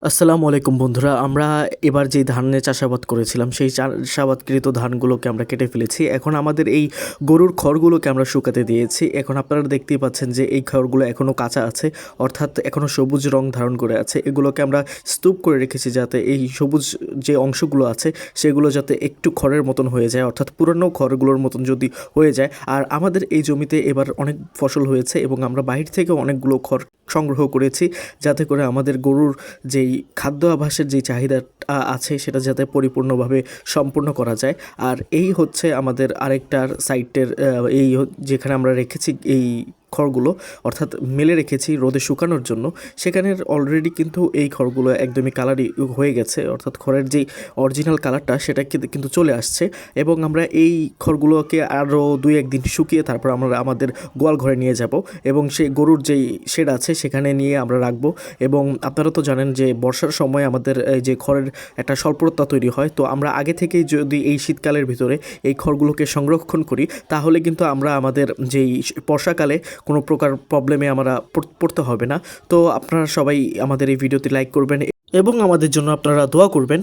আসসালামু আলাইকুম বন্ধুরা, আমরা এবার যে ধানের চাষাবাদ করেছিলাম সেই চাষাবাদকৃত ধানগুলোকে আমরা কেটে ফেলেছি। এখন আমাদের এই গরুর খড়গুলোকে আমরা শুকাতে দিয়েছি। এখন আপনারা দেখতেই পাচ্ছেন যে এই খড়গুলো এখনও কাঁচা আছে, অর্থাৎ এখনও সবুজ রং ধারণ করে আছে। এগুলোকে আমরা স্তূপ করে রেখেছি যাতে এই সবুজ যে অংশগুলো আছে সেগুলো যাতে একটু খড়ের মতন হয়ে যায়, অর্থাৎ পুরানো খড়গুলোর মতন যদি হয়ে যায়। আর আমাদের এই জমিতে এবার অনেক ফসল হয়েছে এবং আমরা বাহির থেকে অনেকগুলো খড় সংগ্রহ করেছি যাতে করে আমাদের গরুর যেই খাদ্য আভাসের যেই চাহিদা আছে সেটা যাতে পরিপূর্ণভাবে সম্পূর্ণ করা যায়। আর এই হচ্ছে আমাদের আরেকটার সাইটের যেখানে আমরা রেখেছি এই খড়গুলো, অর্থাৎ মেলে রেখেছি রোদে শুকানোর জন্য। সেখানের অলরেডি কিন্তু এই খড়গুলো একদমই কালারই হয়ে গেছে, অর্থাৎ খড়ের যেই অরিজিনাল কালারটা সেটা কিন্তু চলে আসছে। এবং আমরা এই খড়গুলোকে আরও 2-1 দিন শুকিয়ে তারপর আমরা আমাদের গোয়াল ঘরে নিয়ে যাব এবং সেই গরুর যেই শেড আছে সেখানে নিয়ে আমরা রাখবো। এবং আপনারা তো জানেন যে বর্ষার সময় আমাদের এই যে খড়ের একটা স্বল্পতা তৈরি হয়, তো আমরা আগে থেকেই যদি এই শীতকালের ভিতরে এই খড়গুলোকে সংরক্ষণ করি তাহলে কিন্তু আমরা আমাদের যেই বর্ষাকালে কোনো প্রকার প্রবলেমে আমরা পড়তে হবে না। তো আপনারা সবাই আমাদের এই ভিডিওতে লাইক করবেন এবং আমাদের জন্য আপনারা দোয়া করবেন।